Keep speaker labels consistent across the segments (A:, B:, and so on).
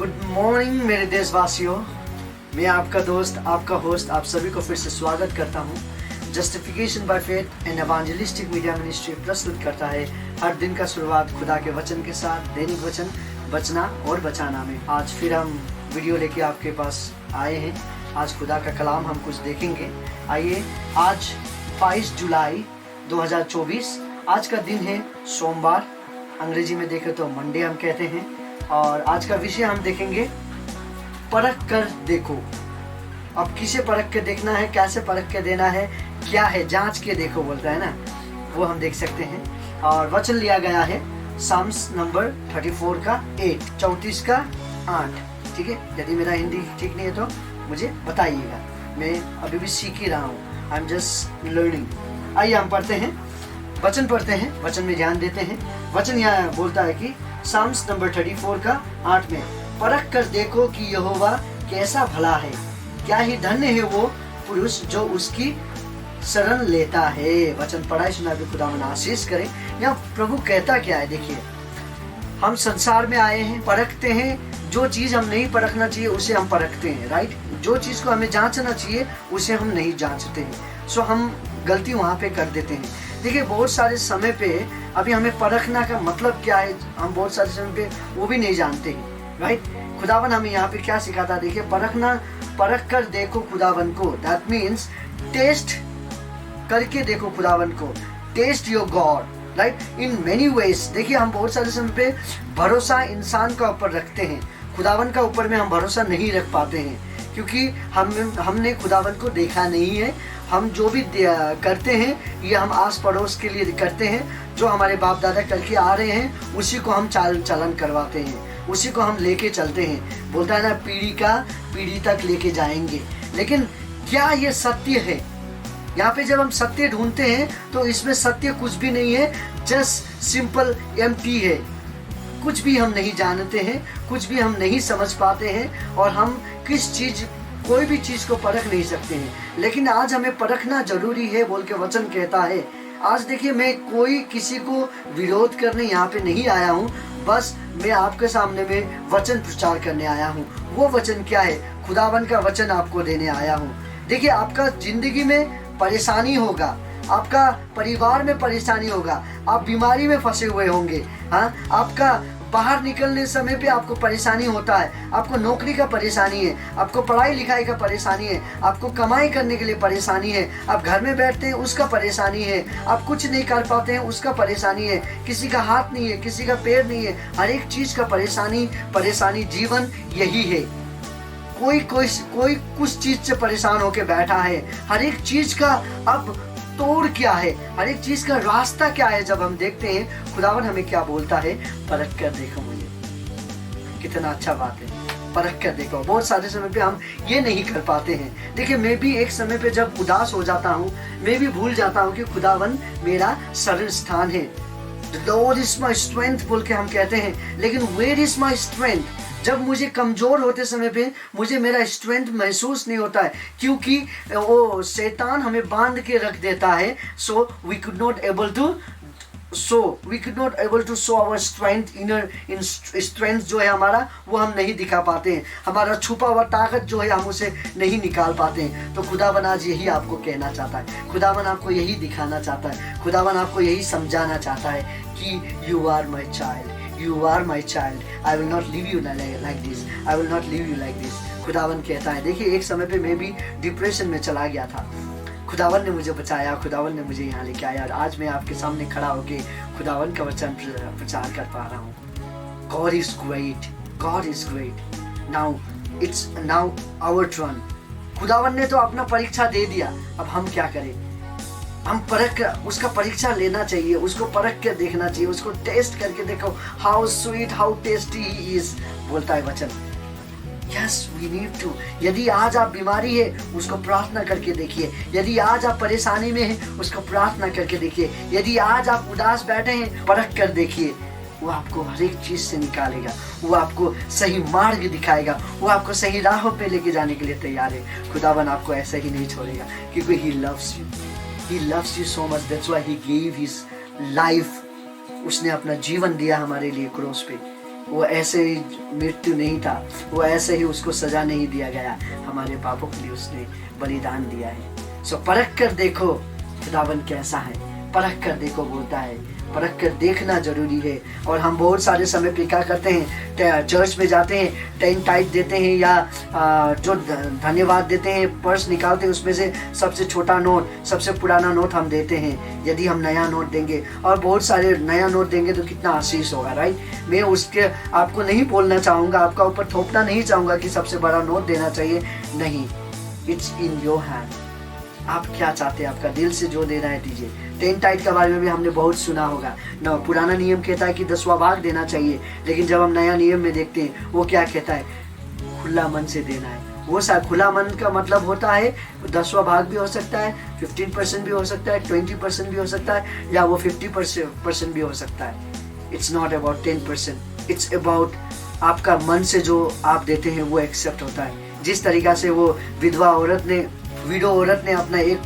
A: Good morning मेरे देशवासियों, मैं आपका दोस्त, आपका होस्ट, आप सभी को फिर से स्वागत करता हूँ। Justification by faith and evangelistic media ministry प्रस्तुत करता है हर दिन का शुरुआत खुदा के वचन के साथ, दैनिक वचन बचना और बचाना में। आज फिर हम वीडियो लेके आपके पास आए हैं। आज खुदा का कलाम हम कुछ देखेंगे। आइए, आज 22 जुलाई 2024 आज का दिन है, सोमवार, अंग्रेजी में देखें तो मंडे हम कहते हैं। और आज का विषय हम देखेंगे परख कर देखो। अब किसे परख के देखना है, कैसे परख के देना है, क्या है, जांच के देखो बोलता है ना, वो हम देख सकते हैं। और वचन लिया गया है साम्स नंबर 34 का 8, 34 का 8। ठीक है, यदि मेरा हिंदी ठीक नहीं है तो मुझे बताइएगा, मैं अभी भी सीख ही रहा हूँ, आई एम जस्ट लर्निंग। आइए हम पढ़ते हैं, वचन पढ़ते हैं, वचन में ध्यान देते हैं। वचन यहाँ बोलता है कि साम्स नंबर 34 का 8 में, परख कर देखो कि यहोवा कैसा भला है, क्या ही धन्य है वो पुरुष जो उसकी शरण लेता है। वचन पढ़ाई सुना भी खुदा मन आशीष करे। यहाँ प्रभु कहता क्या है, देखिए, हम संसार में आए हैं, परखते हैं। जो चीज हम नहीं परखना चाहिए उसे हम परखते हैं, राइट। जो चीज को हमें जांचना चाहिए उसे हम नहीं जांचते हैं। सो हम गलती वहां पे कर देते हैं। देखिए, बहुत सारे समय पे अभी हमें परखना का मतलब क्या है, हम बहुत सारे समय पे वो भी नहीं जानते हैं, राइट। खुदावन हमें यहाँ पे क्या सिखाता है, देखिए, परख कर देखो खुदावन को, दैट मीन्स टेस्ट करके देखो खुदावन को, test your God, right, in many ways. देखिए, हम बहुत सारे समय पे भरोसा इंसान का ऊपर रखते हैं, खुदावन का ऊपर में हम भरोसा नहीं रख पाते हैं, क्योंकि हमने खुदावन को देखा नहीं है। हम जो भी करते हैं ये हम आस पड़ोस के लिए करते हैं, जो हमारे बाप दादा करके आ रहे हैं उसी को हम चलन करवाते हैं, उसी को हम लेके चलते हैं। बोलता है ना, पीढ़ी तक लेके जाएंगे। लेकिन क्या ये सत्य है? यहाँ पे जब हम सत्य ढूंढते हैं तो इसमें सत्य कुछ भी नहीं है, जस्ट सिंपल एम्प्टी है। कुछ भी हम नहीं जानते हैं, कुछ भी हम नहीं समझ पाते हैं, और हम कोई भी चीज को परख नहीं सकते हैं। लेकिन आज हमें परखना जरूरी है बोल के वचन कहता है। आज देखिए, मैं किसी को विरोध करने यहाँ पे नहीं आया हूँ, बस मैं आपके सामने में वचन प्रचार करने आया हूँ। वो वचन क्या है? खुदावन का वचन आपको देने आया हूँ। देखिए, आपका जिंदगी में परेशानी होगा, आपका परिवार में परेशानी होगा, आप बीमारी में फंसे हुए होंगे, हाँ, आपका बाहर निकलने समय पे आपको परेशानी होता है, आपको नौकरी का परेशानी है, आपको पढ़ाई लिखाई का परेशानी है, आपको कमाई करने के लिए परेशानी है, आप घर में बैठते हैं उसका परेशानी है, आप कुछ नहीं कर पाते हैं उसका परेशानी है, किसी का हाथ नहीं है, किसी का पैर नहीं है, हर एक चीज का परेशानी जीवन यही है। कोई कुछ चीज से परेशान होके बैठा है। हर एक चीज का अब तोड़ क्या है, हर एक चीज का रास्ता क्या है, जब हम देखते हैं खुदावन हमें क्या बोलता है, परख कर देखो मुझे। कितना अच्छा बात है, परख कर देखो। बहुत सारे समय पे हम ये नहीं कर पाते हैं। देखिए, मैं भी एक समय पे जब उदास हो जाता हूँ, मैं भी भूल जाता हूँ कि खुदावन मेरा शरण स्थान है। The Lord is my strength बोल के हम कहते हैं, लेकिन where is my strength? जब मुझे कमजोर होते समय पे मुझे मेरा स्ट्रेंथ महसूस नहीं होता है, क्योंकि वो शैतान हमें बांध के रख देता है। So we could not able to show our strength, inner strength जो है हमारा, वो हम नहीं दिखा पाते हैं। हमारा छुपा हुआ ताकत जो है हम उसे नहीं निकाल पाते हैं। तो खुदावन आज यही आपको कहना चाहता है, खुदावन आपको यही दिखाना चाहता है, खुदावन आपको यही समझाना चाहता है कि you are my child, You are my child. I will not leave you like this. I will not leave you like this. खुदावन कहता है। देखिए, एक समय पे मैं भी डिप्रेशन में चला गया था, खुदावन ने मुझे बचाया, खुदावन ने मुझे यहाँ लेके आया, और आज मैं आपके सामने खड़ा होके खुदावन का वचन प्रचार कर पा रहा हूँ। God is great. God is great. It's now our turn. खुदावन ने तो अपना परीक्षा दे दिया, अब हम क्या करें? हम उसका परीक्षा लेना चाहिए, उसको परख के देखना चाहिए, उसको टेस्ट करके देखो। How sweet, how tasty he is, बोलता है वचन। Yes, we need to. यदि आज आप बीमारी है, उसको प्रार्थना करके देखिए। यदि आज आप परेशानी में हैं, उसको प्रार्थना करके देखिए। यदि आज आप उदास बैठे हैं, परख कर देखिए। वो आपको हर एक चीज से निकालेगा, वो आपको सही मार्ग दिखाएगा, वो आपको सही राहों पे लेके जाने के लिए तैयार है। खुदावन आपको ऐसे ही नहीं छोड़ेगा, क्योंकि ही loves you. He loves you so much. That's why he gave his life. उसने अपना जीवन दिया हमारे लिए क्रॉस पे। वो ऐसे ही मृत्यु नहीं था, वो ऐसे ही उसको सजा नहीं दिया गया, हमारे पापों के लिए उसने बलिदान दिया है। सो परख कर देखो खुदावन कैसा है, परख कर देखो बोलता है, परख कर देखना जरूरी है। और हम बहुत सारे समय पे क्या करते हैं, चर्च में जाते हैं, 10 टाइप देते हैं या जो धन्यवाद देते हैं, पर्स निकालते हैं, उसमें से सबसे छोटा नोट, सबसे पुराना नोट हम देते हैं। यदि हम नया नोट देंगे और बहुत सारे नया नोट देंगे तो कितना आशीष होगा, राइट। मैं उसके आपको नहीं बोलना चाहूँगा, आपका ऊपर थोपना नहीं चाहूँगा कि सबसे बड़ा नोट देना चाहिए, नहीं, इट्स इन योर हैंड। आप क्या चाहते हैं, आपका दिल से जो देना है दीजिए। 10 टाइप के बारे में भी हमने बहुत सुना होगा ना। पुराना नियम कहता है कि 10वां भाग देना चाहिए, लेकिन जब हम नया नियम में देखते हैं वो क्या कहता है, खुला मन से देना है। वो खुला मन का मतलब होता है 10वां भाग भी हो सकता है, 15% भी हो सकता है, 20% भी हो सकता है, या वो 50% भी हो सकता है। It's not about 10%, it's about आपका मन से जो आप देते हैं वो एक्सेप्ट होता है। जिस तरीका से वो विडो औरत ने अपना एक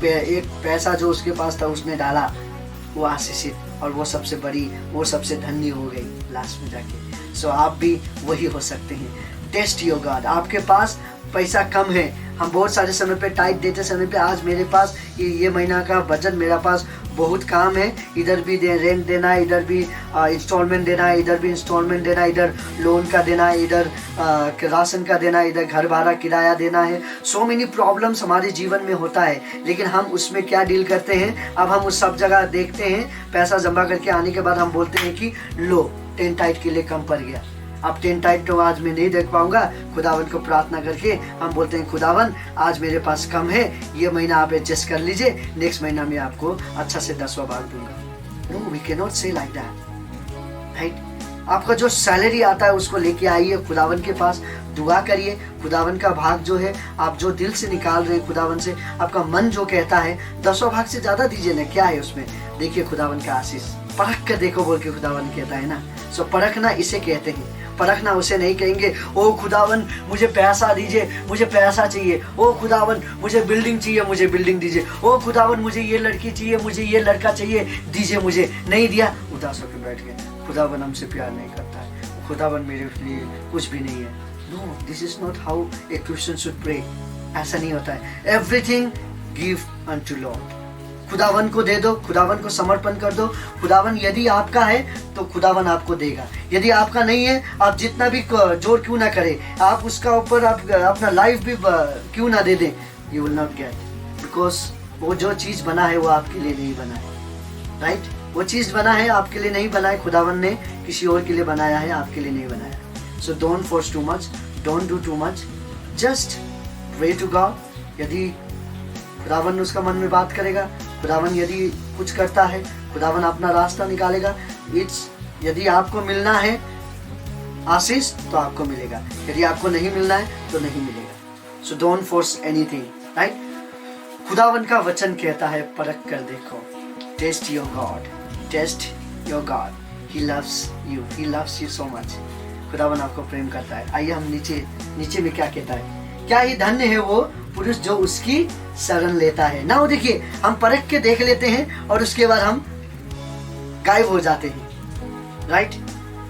A: पैसा जो उसके पास था उसने डाला, वो आशीषित, और वो सबसे बड़ी, वो सबसे धन्य हो गई लास्ट में जाके। सो आप भी वही हो सकते हैं। Test your God. आपके पास पैसा कम है, हम बहुत सारे समय पे टाइप देते समय पे, आज मेरे पास ये महीना का बजट, मेरा पास बहुत काम है, इधर भी रेंट देना है, इधर भी इंस्टॉलमेंट देना है, इधर भी इंस्टॉलमेंट देना है, इधर लोन का देना है, इधर राशन का देना है, इधर घर भाड़ा किराया देना है। सो मेनी प्रॉब्लम्स हमारे जीवन में होता है, लेकिन हम उसमें क्या डील करते हैं, अब हम उस सब जगह देखते हैं, पैसा जमा करके आने के बाद हम बोलते हैं कि लो 10 टाइप के लिए कम पड़ गया। अब 10 टाइप तो आज मैं नहीं देख पाऊंगा, खुदावन को प्रार्थना करके हम बोलते हैं खुदावन आज मेरे पास कम है, ये महीना आप एडजस्ट कर लीजिए, नेक्स्ट महीना में आपको अच्छा से 10वां भाग दूंगा। नो, वी कैन नॉट से लाइक दैट, राइट। आपका जो सैलरी आता है उसको लेके आइए खुदावन के पास, दुआ करिए, खुदावन का भाग जो है आप जो दिल से निकाल रहे हैं खुदावन से, आपका मन जो कहता है 10वां भाग से ज्यादा दीजिए ना, क्या है उसमें, देखिए खुदावन का आशीष। परख कर देखो बोल के खुदावन कहता है ना। सो परखना इसे कहते हैं। परखना उसे नहीं कहेंगे ओ खुदावन मुझे पैसा दीजिए, मुझे पैसा चाहिए, ओ खुदावन मुझे बिल्डिंग चाहिए, मुझे बिल्डिंग दीजिए, ओ खुदावन मुझे ये लड़की चाहिए, मुझे ये लड़का चाहिए, दीजिए, मुझे नहीं दिया, उदास होकर बैठ गए। खुदावन हमसे प्यार नहीं करता है, खुदावन मेरे लिए कुछ भी नहीं है। No, this is not how a Christian should pray. ऐसा नहीं होता है। Everything give unto Lord. खुदावन को दे दो, खुदावन को समर्पण कर दो। खुदावन यदि आपका है तो खुदावन आपको देगा, यदि आपका नहीं है आप जितना भी जोर क्यों ना करें, आप उसका ऊपर आप अपना लाइफ भी क्यों ना दे दें, you will not gate, because वो जो चीज बना है वो आपके लिए नहीं बना है, राइट। वो चीज बना है आपके लिए नहीं बना है, खुदावन ने किसी और के लिए बनाया है, आपके लिए नहीं बनाया। So don't force too much, don't do too much, just pray to God. यदि खुदावन उसका मन में बात करेगा, खुदावन यदि कुछ करता है, खुदावन अपना रास्ता निकालेगा। यदि आपको मिलना है आशीष तो आपको मिलेगा, यदि आपको नहीं मिलना है तो नहीं मिलेगा। So don't force anything, right. खुदावन का वचन कहता है परख कर देखो, test your God, test your God, he loves you so much. खुदावन आपको प्रेम करता है। आइए हम नीचे में क्या कहता है, क्या ही धन्य है वो पुरुष जो उसकी शरण लेता है ना। वो देखिए हम परख के देख लेते हैं और उसके बाद हम गायब हो जाते हैं, राइट।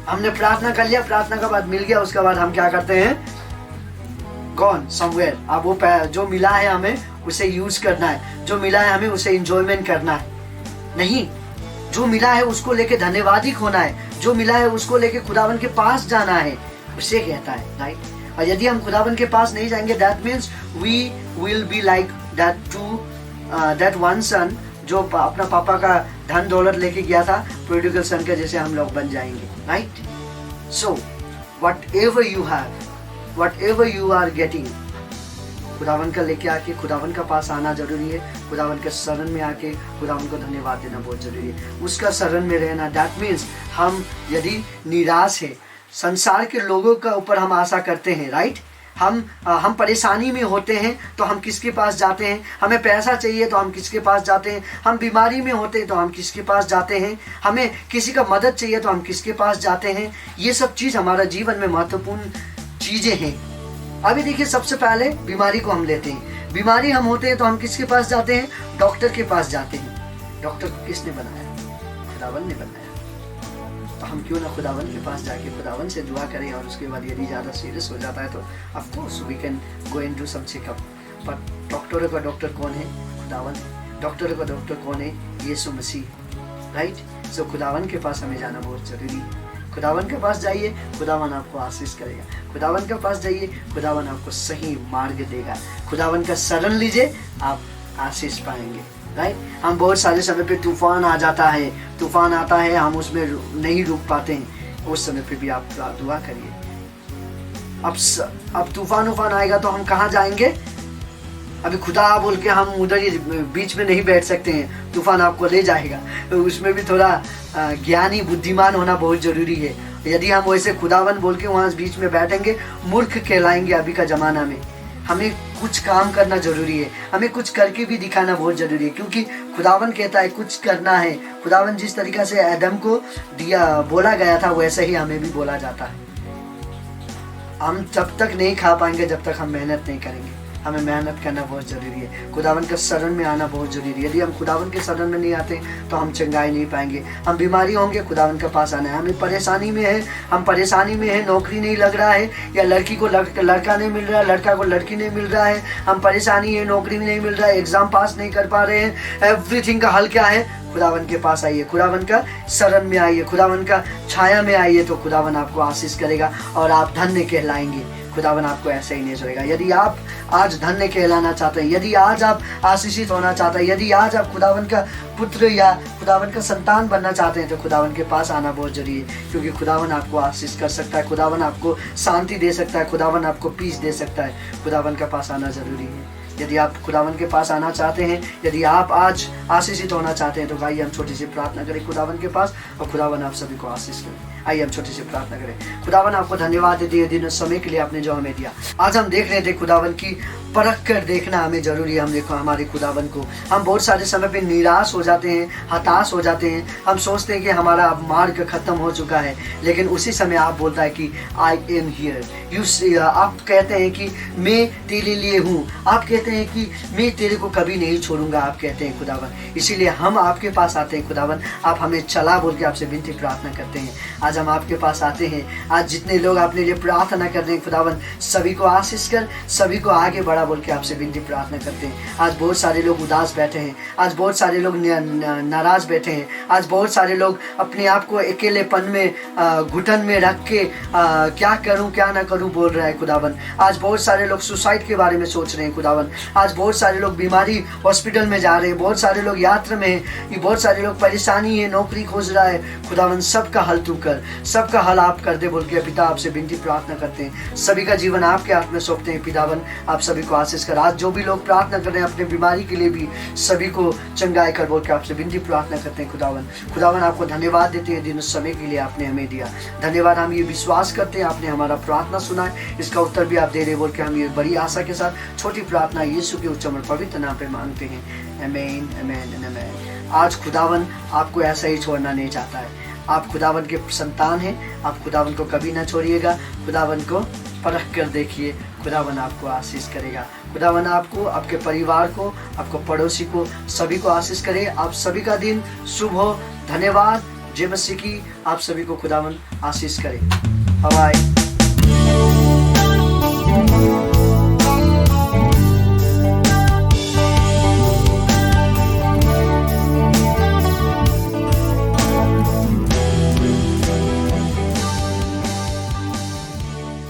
A: हमने प्रार्थना कर लिया, प्रार्थना के बाद मिल गया, उसके बाद हम क्या करते हैं, गॉन समवेयर। अब वो जो मिला है हमें उसे यूज करना है, जो मिला है हमें उसे एंजॉयमेंट करना है, नहीं जो मिला है उसको लेके धन्यवादी होना है, जो मिला है उसको लेके खुदावन के पास जाना है, उसे कहता है, राइट। और यदि हम खुदावन के पास नहीं जाएंगे, that means we will be like that one son जो अपना पापा का धन दौलत लेके गया था, प्रोडिगल सन के जैसे हम लोग बन जाएंगे, right. So whatever you have, whatever you are getting, खुदावन का लेके आके खुदावन का पास आना जरूरी है। खुदावन के शरण में आके खुदावन को धन्यवाद देना बहुत जरूरी है, उसका शरण में रहना। दैट मीन्स हम यदि निराश है, संसार के लोगों का ऊपर हम आशा करते हैं, राइट। हम परेशानी में होते हैं तो हम किसके पास जाते हैं, हमें पैसा चाहिए तो हम किसके पास जाते हैं, हम बीमारी में होते हैं तो हम किसके पास जाते हैं, हमें किसी का मदद चाहिए तो हम किसके पास जाते हैं। ये सब चीज़ हमारा जीवन में महत्वपूर्ण चीज़ें हैं। अभी देखिए सबसे पहले बीमारी को हम लेते हैं, बीमारी हम होते हैं तो हम किसके पास जाते हैं, डॉक्टर के पास जाते हैं। डॉक्टर को किसने बनाया, खुदावन ने बनाया। तो हम क्यों ना खुदावन के पास जाके खुदावन से दुआ करें, और उसके बाद यदि ज़्यादा सीरियस हो जाता है तो of course we can go and do some checkup. पर डॉक्टरों का डॉक्टर कौन है? खुदावन। डॉक्टरों का डॉक्टर कौन है? यीशु मसीह, राइट। सो खुदावन के पास हमें जाना बहुत ज़रूरी है। खुदावन के पास जाइए, खुदावन आपको आशीष करेगा। खुदावन के पास जाइए, खुदावन आपको सही मार्ग देगा। खुदावन का शरण लीजिए, आप आशीष पाएंगे, राइट। हम बहुत सारे समय पे तूफान आ जाता है, तूफान आता है, हम उसमें नहीं रुक पाते हैं। उस समय पे भी आप दुआ करिए। अब तूफान आएगा तो हम कहाँ जाएंगे? अभी खुदा बोल के हम उधर ही बीच में नहीं बैठ सकते हैं, तूफान आपको ले जाएगा। तो उसमें भी थोड़ा ज्ञानी बुद्धिमान होना बहुत जरूरी है। यदि हम वैसे खुदावन बोल के वहाँ बीच में बैठेंगे, मूर्ख कहलाएंगे अभी का ज़माना में। हमें कुछ काम करना जरूरी है, हमें कुछ करके भी दिखाना बहुत जरूरी है, क्योंकि खुदावन कहता है कुछ करना है। खुदावन जिस तरीक़ा से आदम को बोला गया था, वैसे ही हमें भी बोला जाता है। हम तब तक नहीं खा पाएंगे जब तक हम मेहनत नहीं करेंगे। हमें मेहनत करना बहुत ज़रूरी है। खुदावन के शरण में आना बहुत ज़रूरी है। यदि हम खुदावन के शरण में नहीं आते तो हम चंगाई नहीं पाएंगे। हम बीमारी होंगे, खुदावन के पास आना है। हमें परेशानी में है, हम परेशानी में है, नौकरी नहीं लग रहा है, या लड़की को लड़का नहीं मिल रहा है, लड़का को लड़की नहीं मिल रहा है, हम परेशानी है, नौकरी नहीं मिल रहा है, एग्ज़ाम पास नहीं कर पा रहे हैं। एवरीथिंग का हल क्या है? खुदावन के पास आइए, खुदावन का शरण में आइए, खुदावन का छाया में आइए, तो खुदावन आपको आशीष करेगा और आप धन्य कहलाएंगे। खुदावन आपको ऐसे ही नहीं छोड़ेगा। यदि आप आज धन्य कहलाना चाहते हैं, यदि आज आप आशीषित होना चाहते हैं, यदि आज आप खुदावन का पुत्र या खुदावन का संतान बनना चाहते हैं, तो खुदावन के पास आना बहुत जरूरी है। क्योंकि खुदावन आपको आशीष कर सकता है, खुदावन आपको शांति दे सकता है, खुदावन आपको पीस दे सकता है। खुदावन के पास आना जरूरी है। यदि आप खुदावन के पास आना चाहते हैं, यदि आप आज आशीषित होना चाहते हैं, तो भाई हम छोटी सी प्रार्थना करें खुदावन के पास, और खुदावन आप सभी को आशीष करें। आइए हम छोटी सी प्रार्थना करें। खुदावन आपको धन्यवाद देते हैं दिन और समय के लिए आपने जो हमें दिया। आज हम देख रहे थे खुदावन की परख कर देखना हमें जरूरी है। हम देखो हमारे खुदावन को, हम बहुत सारे समय पे निराश हो जाते हैं, हताश हो जाते हैं। हम सोचते हैं कि हमारा अब मार्ग खत्म हो चुका है, लेकिन उसी समय आप बोलता है कि आई एम हियर। आप कहते हैं कि मैं तेरे लिए हूँ, आप कहते हैं कि मैं तेरे को कभी नहीं छोड़ूंगा, आप कहते हैं खुदावन। इसीलिए हम आपके पास आते हैं खुदावन, आप हमें चला बोल के आपसे विनती प्रार्थना करते हैं। आज हम आपके पास आते हैं। आज जितने लोग अपने लिए प्रार्थना कर रहे हैं खुदावन, सभी को आशीष कर, सभी को आगे बढ़ा बोल के आपसे विनती प्रार्थना करते हैं। आज बहुत सारे लोग उदास बैठे हैं, आज बहुत सारे लोग नाराज बैठे हैं, आज बहुत सारे लोग अपने आप को अकेलेपन में घुटन में रख के क्या करूं क्या ना करूं बोल रहा है खुदावन। आज बहुत सारे लोग सुसाइड के बारे में सोच रहे हैं खुदावन। आज बहुत सारे लोग बीमारी हॉस्पिटल में जा रहे हैं, बहुत सारे लोग यात्रा में हैं, बहुत सारे लोग परेशानी है, नौकरी खोज रहा है खुदावन। सबका हल तू कर, सबका हल आप कर दे बोल के पिता आपसे विनती प्रार्थना करते हैं। सभी का जीवन आपके हाथ में सौंपते हैं पितावन, आप सभी को आशीष कर। आज जो भी लोग प्रार्थना कर रहे हैं अपने बीमारी के लिए भी, सभी को चंगाई कर बोल के आपसे विनती प्रार्थना करते हैं खुदावन। खुदावन आपको धन्यवाद देते हैं दिन समय के लिए आपने हमें दिया। धन्यवाद, हम ये विश्वास करते हैं आपने हमारा प्रार्थना सुना है, इसका उत्तर भी आप दे रहे बोल के हम ये बड़ी आशा के साथ छोटी प्रार्थना यीशु के उच्च और पवित्र नाम पे मांगते हैं। आमीन, आमीन, आमीन। आज खुदावन आपको ऐसा ही छोड़ना नहीं चाहता है। आप खुदावन के संतान हैं, आप खुदावन को कभी ना छोड़िएगा। खुदावन को परख कर देखिए, खुदावन आपको आशीष करेगा। खुदावन आपको, आपके परिवार को, आपको पड़ोसी को, सभी को आशीष करे। आप सभी का दिन शुभ हो। धन्यवाद। जय मसीह की। आप सभी को खुदावन आशीष करे। बाय।